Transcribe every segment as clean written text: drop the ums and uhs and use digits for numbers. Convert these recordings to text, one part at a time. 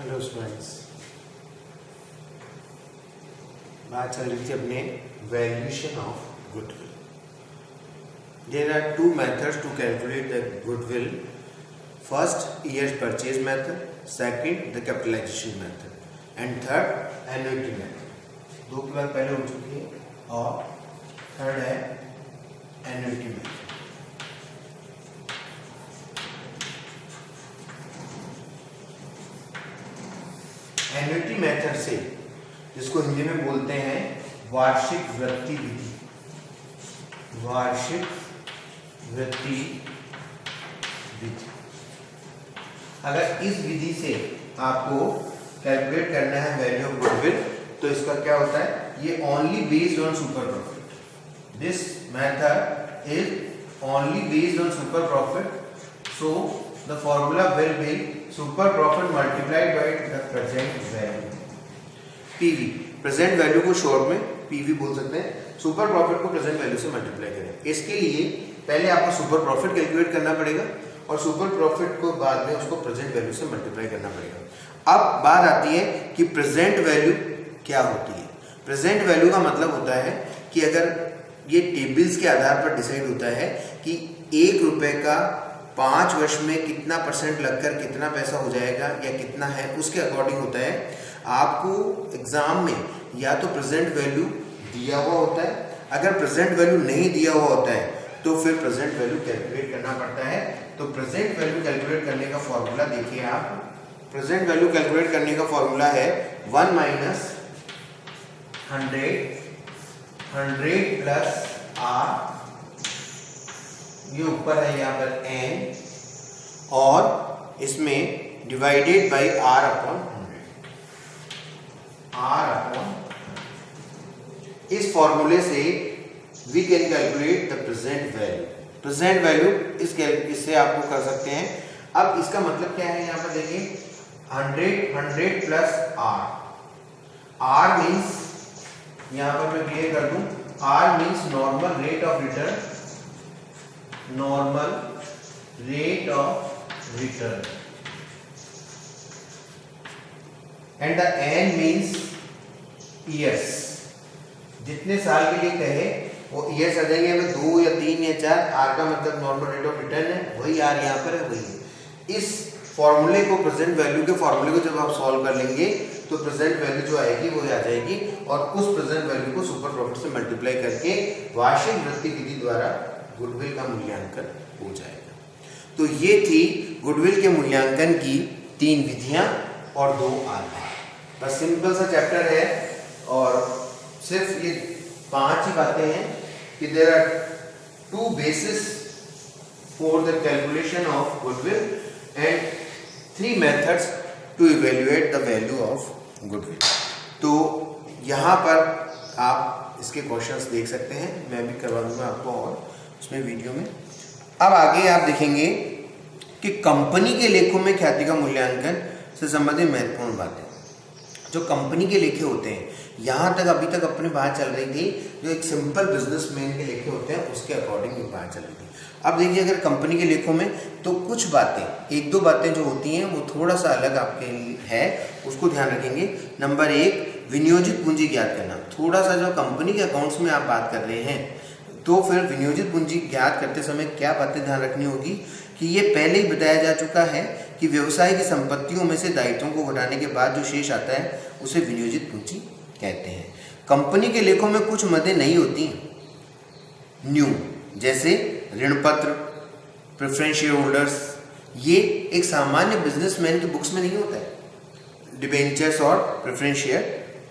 Hello students, बात चल रही थी अपने valuation of goodwill. There are two methods to calculate the goodwill. First year purchase method, second the capitalisation method and third annuity method. दो बार पहले हो चुकी है और थर्ड है एन्युटी मेथड। एन्युटी मेथड से, जिसको हिंदी में बोलते हैं वार्षिक वृत्ति विधि, वार्षिक वृत्ति विधि। अगर इस विधि से आपको कैलकुलेट करना है वैल्यू ऑफ गुडविल, तो इसका क्या होता है, ये only based on super profit. This method is only based on super profit, so the formula will be super profit multiplied by the present value, PV. Present value को short में PV बोल सकते हैं। सुपर प्रॉफिट को present value से multiply करें। इसके लिए पहले आपको सुपर प्रॉफिट कैलकुलेट करना पड़ेगा और सुपर प्रॉफिट को बाद में उसको प्रेजेंट वैल्यू से मल्टीप्लाई करना पड़ेगा। अब बात आती है कि प्रेजेंट वैल्यू क्या होती है। प्रेजेंट वैल्यू का मतलब होता है कि अगर ये टेबल्स के आधार पर डिसाइड होता है कि 1 रुपए का 5 वर्ष में कितना परसेंट लगकर कितना पैसा हो जाएगा या कितना है, उसके अकॉर्डिंग होता है। आपको एग्जाम में या तो प्रेजेंट वैल्यू दिया हुआ होता है, अगर प्रेजेंट वैल्यू नहीं दिया हुआ होता है तो फिर प्रेजेंट वैल्यू कैलकुलेट करना पड़ता है। तो प्रेजेंट वैल्यू कैलकुलेट करने का फॉर्मूला देखिए आप। प्रेजेंट वैल्यू कैलकुलेट करने का फॉर्मूला है 1 माइनस 100 प्लस आर, ये ऊपर है यहाँ पर n, और इसमें डिवाइडेड बाई r अपॉन 100। इस फॉर्मूले से we can calculate the present value. Present value इससे आपको कर सकते हैं। अब इसका मतलब क्या है, यहाँ पर देखिए 100 प्लस r मीन्स, यहाँ पर मैं क्लियर कर दूं, r means normal rate of return, normal rate of return, and the n means years. जितने साल के लिए कहे वो ईयर्स आ जाएंगे, हमें 2 या 3 या 4। r का मतलब नॉर्मल रेट ऑफ रिटर्न है, वही r यहाँ पर है, वही है। इस फॉर्मूले को, प्रेजेंट वैल्यू के फॉर्मूले को जब आप सॉल्व कर लेंगे तो प्रेजेंट वैल्यू जो आएगी वो आ जाएगी, और उस प्रेजेंट वैल्यू को सुपर प्रॉफिट से मल्टीप्लाई करके वार्षिक वृद्धि विधि द्वारा गुडविल का मूल्यांकन हो जाएगा। तो ये थी गुडविल के मूल्यांकन की 3 विधियां और 2 आधार। बस सिंपल सा चैप्टर है और सिर्फ ये 5 ही बातें हैं कि there are 2 basis for the calculation of goodwill and 3 methods to evaluate the value of goodwill. तो यहाँ पर आप इसके क्वेश्चंस देख सकते हैं, मैं भी करवा दूंगा आपको और उसमें वीडियो में। अब आगे आप देखेंगे कि कंपनी के लेखों में ख्याति का मूल्यांकन से संबंधित महत्वपूर्ण बातें। जो कंपनी के लेखे होते हैं, यहाँ तक अभी तक अपनी बात चल रही थी जो एक सिंपल बिजनेसमैन के लेखे होते हैं उसके अकॉर्डिंग बात चल रही थी। अब देखिए अगर कंपनी के लेखों में तो कुछ बातें, 1-2 बातें जो होती हैं वो थोड़ा सा अलग आपके लिए है, उसको ध्यान रखेंगे। नंबर 1, विनियोजित पूंजी ज्ञात करना। थोड़ा सा जो कंपनी के अकाउंट्स में आप बात कर रहे हैं तो फिर विनियोजित पूंजी ज्ञात करते समय क्या बातें ध्यान रखनी होगी कि ये पहले ही बताया जा चुका है कि व्यवसाय की संपत्तियों में से दायित्वों को घटाने के बाद जो शेष आता है उसे विनियोजित पूंजी कहते हैं। कंपनी के लेखों में कुछ मदें नहीं होती न्यू, जैसे ऋण पत्र, प्रेफरेंस शेयर होल्डर्स, ये एक सामान्य बिजनेसमैन की बुक्स में नहीं होता है, डिबेंचर्स और प्रेफरेंस शेयर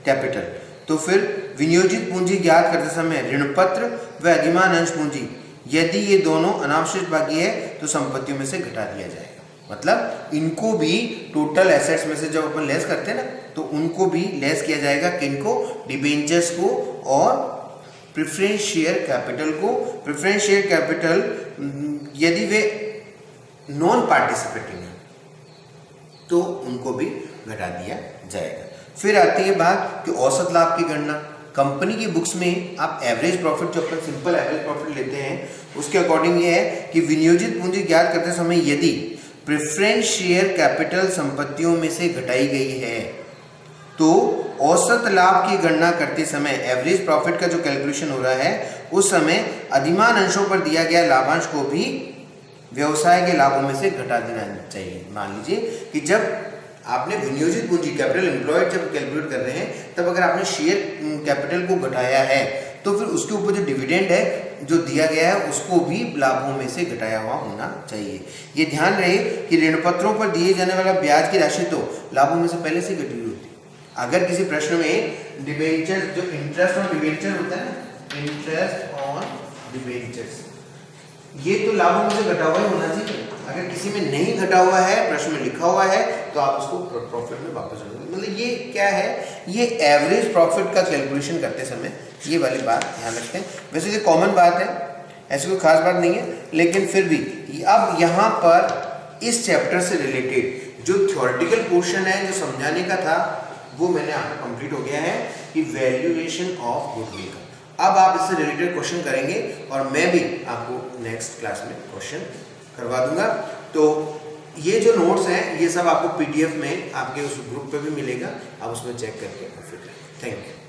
कैपिटल। तो फिर विनियोजित पूंजी ज्ञात करते समय ऋण पत्र व अधिमान अंश पूंजी, यदि ये दोनों अनावश्यक बाकी है तो संपत्तियों में से घटा दिया जाएगा। मतलब इनको भी टोटल एसेट्स में से जब अपन लेस करते हैं ना, तो उनको भी लेस किया जाएगा। किनको? डिबेंचर्स को और प्रेफरेंस शेयर कैपिटल को। प्रेफरेंस शेयर कैपिटल यदि वे नॉन पार्टिसिपेटिंग है तो उनको भी घटा दिया जाएगा। फिर आती है बात कि औसत लाभ की गणना। कंपनी की बुक्स में आप एवरेज प्रॉफिट, जो अपन सिंपल एवरेज प्रॉफिट लेते हैं, उसके अकॉर्डिंग ये है कि विनियोजित पूंजी ज्ञात करते समय यदि प्रेफरेंस शेयर कैपिटल संपत्तियों में से घटाई गई है, तो औसत लाभ की गणना करते समय एवरेज प्रॉफिट का जो कैलकुलेशन हो रहा है उस समय अधिमान अंशों पर दिया गया लाभांश को भी व्यवसाय के लाभों में से घटा देना चाहिए। मान लीजिए कि जब आपने विनियोजित पूंजी कैपिटल एम्प्लॉयड जब कैलकुलेट कर रहे हैं, तब अगर आपने शेयर कैपिटल को घटाया है तो फिर उसके ऊपर जो डिविडेंड है जो दिया गया है उसको भी लाभों में से घटाया हुआ होना चाहिए। ये ध्यान रहे कि ऋण पत्रों पर दिए जाने वाला ब्याज की राशि तो लाभों में से पहले से घटी हुई होती है। अगर किसी प्रश्न में डिबेंचर जो इंटरेस्ट ऑन डिबेंचर होता है ना, इंटरेस्ट ऑन डिबेंचर्स, ये तो लाभों में से घटा हुआ ही होना चाहिए। अगर किसी में नहीं घटा हुआ है, प्रश्न में लिखा हुआ है, तो आप उसको प्रॉफिट में वापस जोड़ देंगे। मतलब ये क्या है, ये एवरेज प्रॉफिट का कैलकुलेशन करते समय ये वाली बात ध्यान रखें। वैसे ये कॉमन बात है, ऐसी कोई खास बात नहीं है, लेकिन फिर भी अब यहाँ पर इस चैप्टर से रिलेटेड जो थ्योरेटिकल पोर्शन है जो समझाने का था वो मैंने आपको कंप्लीट हो गया है कि वैल्यूएशन ऑफ गुडविल का। अब आप इससे रिलेटेड क्वेश्चन करेंगे और मैं भी आपको नेक्स्ट क्लास में क्वेश्चन करवा दूंगा। तो ये जो नोट्स हैं ये सब आपको पीडीएफ में आपके उस ग्रुप पे भी मिलेगा, आप उसमें चेक करके फिर करें। Thank you.